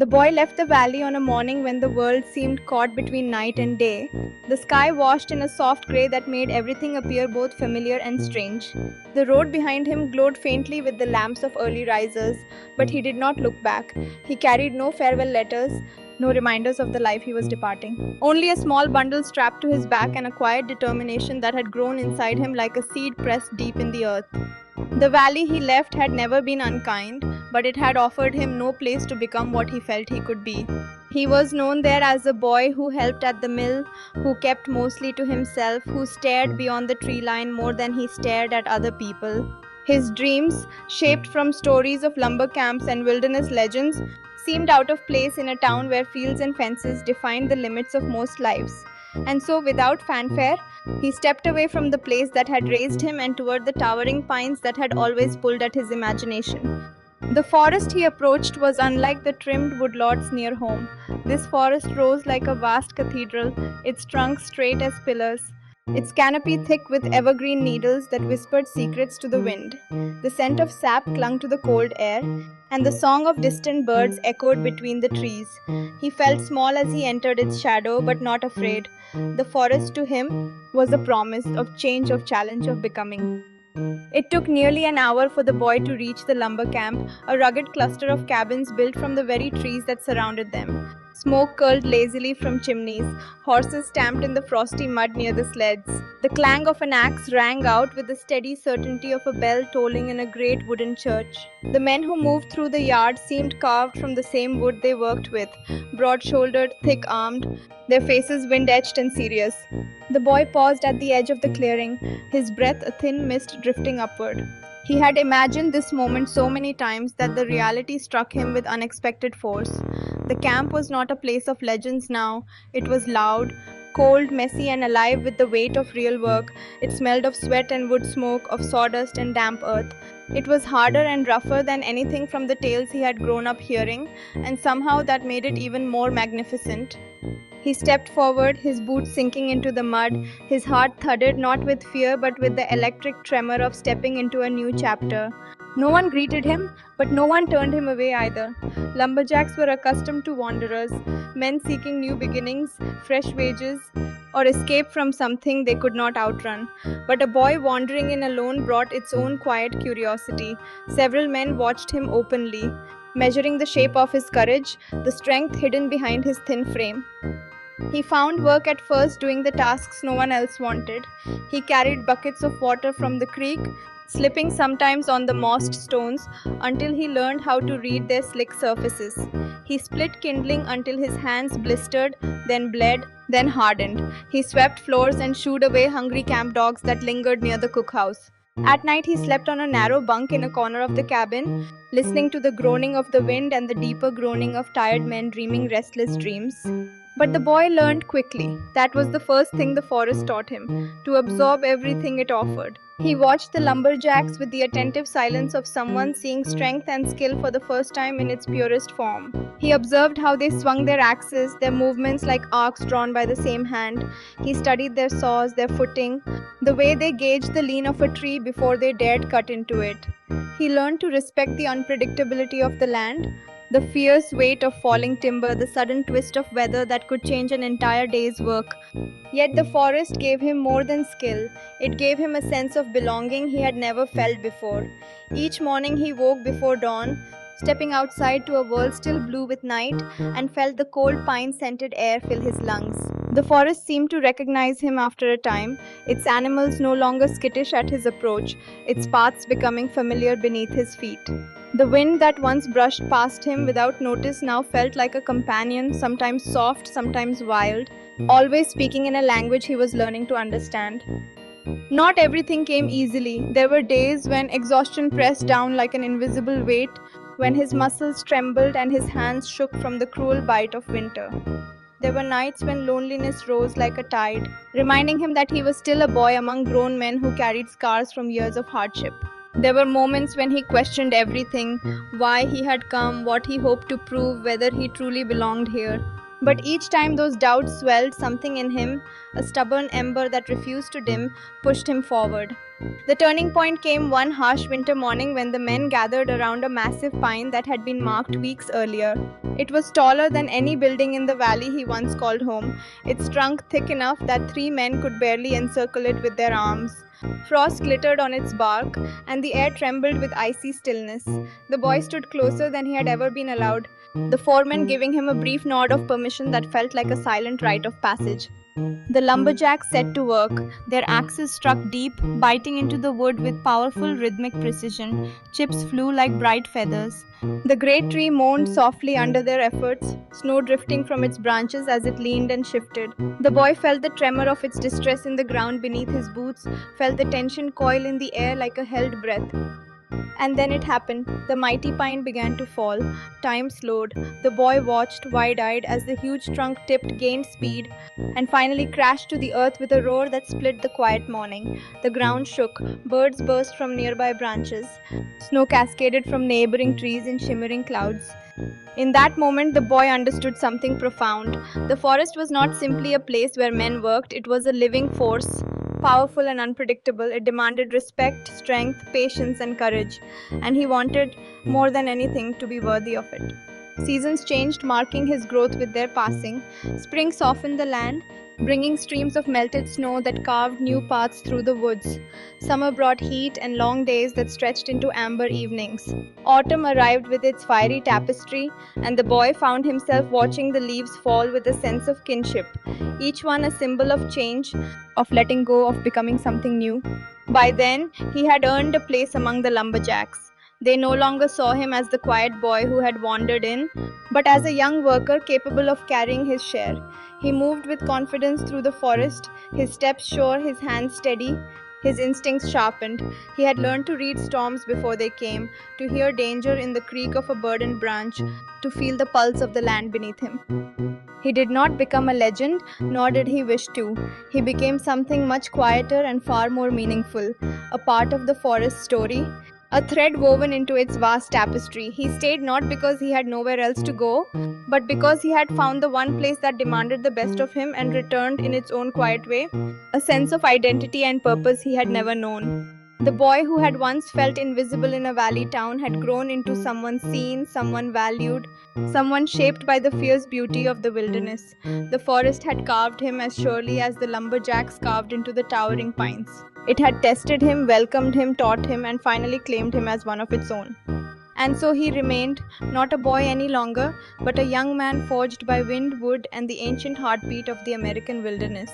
The boy left the valley on a morning when the world seemed caught between night and day. The sky washed in a soft grey that made everything appear both familiar and strange. The road behind him glowed faintly with the lamps of early risers, but he did not look back. He carried no farewell letters, no reminders of the life he was departing. Only a small bundle strapped to his back and a quiet determination that had grown inside him like a seed pressed deep in the earth. The valley he left had never been unkind, but it had offered him no place to become what he felt he could be. He was known there as a boy who helped at the mill, who kept mostly to himself, who stared beyond the tree line more than he stared at other people. His dreams, shaped from stories of lumber camps and wilderness legends, seemed out of place in a town where fields and fences defined the limits of most lives. And so, without fanfare, he stepped away from the place that had raised him and toward the towering pines that had always pulled at his imagination. The forest he approached was unlike the trimmed woodlots near home. This forest rose like a vast cathedral, its trunk straight as pillars, its canopy thick with evergreen needles that whispered secrets to the wind. The scent of sap clung to the cold air, and the song of distant birds echoed between the trees. He felt small as he entered its shadow, but not afraid. The forest to him was a promise of change, of challenge, of becoming. It took nearly an hour for the boy to reach the lumber camp, a rugged cluster of cabins built from the very trees that surrounded them. Smoke curled lazily from chimneys, horses stamped in the frosty mud near the sleds. The clang of an axe rang out with the steady certainty of a bell tolling in a great wooden church. The men who moved through the yard seemed carved from the same wood they worked with, broad-shouldered, thick-armed, their faces wind-etched and serious. The boy paused at the edge of the clearing, his breath a thin mist drifting upward. He had imagined this moment so many times that the reality struck him with unexpected force. The camp was not a place of legends now. It was loud, cold, messy, and alive with the weight of real work. It smelled of sweat and wood smoke, of sawdust and damp earth. It was harder and rougher than anything from the tales he had grown up hearing, and somehow that made it even more magnificent. He stepped forward, his boots sinking into the mud. His heart thudded not with fear but with the electric tremor of stepping into a new chapter. No one greeted him, but no one turned him away either. Lumberjacks were accustomed to wanderers, men seeking new beginnings, fresh wages, or escape from something they could not outrun. But a boy wandering in alone brought its own quiet curiosity. Several men watched him openly, measuring the shape of his courage, the strength hidden behind his thin frame. He found work at first doing the tasks no one else wanted. He carried buckets of water from the creek, slipping sometimes on the mossed stones until he learned how to read their slick surfaces. He split kindling until his hands blistered, then bled, then hardened. He swept floors and shooed away hungry camp dogs that lingered near the cookhouse. At night, he slept on a narrow bunk in a corner of the cabin, listening to the groaning of the wind and the deeper groaning of tired men dreaming restless dreams. But the boy learned quickly. That was the first thing the forest taught him, to absorb everything it offered. He watched the lumberjacks with the attentive silence of someone seeing strength and skill for the first time in its purest form. He observed how they swung their axes, their movements like arcs drawn by the same hand. He studied their saws, their footing, the way they gauged the lean of a tree before they dared cut into it. He learned to respect the unpredictability of the land, the fierce weight of falling timber, the sudden twist of weather that could change an entire day's work. Yet the forest gave him more than skill. It gave him a sense of belonging he had never felt before. Each morning he woke before dawn, stepping outside to a world still blue with night, and felt the cold pine-scented air fill his lungs. The forest seemed to recognize him after a time, its animals no longer skittish at his approach, its paths becoming familiar beneath his feet. The wind that once brushed past him without notice now felt like a companion, sometimes soft, sometimes wild, always speaking in a language he was learning to understand. Not everything came easily. There were days when exhaustion pressed down like an invisible weight, when his muscles trembled and his hands shook from the cruel bite of winter. There were nights when loneliness rose like a tide, reminding him that he was still a boy among grown men who carried scars from years of hardship. There were moments when he questioned everything, why he had come, what he hoped to prove, whether he truly belonged here. But each time those doubts swelled, something in him, a stubborn ember that refused to dim, pushed him forward. The turning point came one harsh winter morning when the men gathered around a massive pine that had been marked weeks earlier. It was taller than any building in the valley he once called home, its trunk thick enough that three men could barely encircle it with their arms. Frost glittered on its bark, and the air trembled with icy stillness. The boy stood closer than he had ever been allowed, the foreman giving him a brief nod of permission that felt like a silent rite of passage. The lumberjacks set to work. Their axes struck deep, biting into the wood with powerful rhythmic precision. Chips flew like bright feathers. The great tree moaned softly under their efforts, snow drifting from its branches as it leaned and shifted. The boy felt the tremor of its distress in the ground beneath his boots, felt the tension coil in the air like a held breath. And then it happened. The mighty pine began to fall. Time slowed. The boy watched, wide eyed, as the huge trunk tipped, gained speed, and finally crashed to the earth with a roar that split the quiet morning. The ground shook. Birds burst from nearby branches. Snow cascaded from neighboring trees in shimmering clouds. In that moment, the boy understood something profound. The forest was not simply a place where men worked, it was a living force, powerful and unpredictable. It demanded respect, strength, patience, and courage, and he wanted, more than anything, to be worthy of it. Seasons changed, marking his growth with their passing. Spring softened the land, bringing streams of melted snow that carved new paths through the woods. Summer brought heat and long days that stretched into amber evenings. Autumn arrived with its fiery tapestry, and the boy found himself watching the leaves fall with a sense of kinship, each one a symbol of change, of letting go, of becoming something new. By then, he had earned a place among the lumberjacks. They no longer saw him as the quiet boy who had wandered in, but as a young worker capable of carrying his share. He moved with confidence through the forest, his steps sure, his hands steady, his instincts sharpened. He had learned to read storms before they came, to hear danger in the creak of a burdened branch, to feel the pulse of the land beneath him. He did not become a legend, nor did he wish to. He became something much quieter and far more meaningful, a part of the forest story, a thread woven into its vast tapestry. He stayed not because he had nowhere else to go, but because he had found the one place that demanded the best of him and returned in its own quiet way, a sense of identity and purpose he had never known. The boy who had once felt invisible in a valley town had grown into someone seen, someone valued, someone shaped by the fierce beauty of the wilderness. The forest had carved him as surely as the lumberjacks carved into the towering pines. It had tested him, welcomed him, taught him, and finally claimed him as one of its own. And so he remained, not a boy any longer, but a young man forged by wind, wood, and the ancient heartbeat of the American wilderness.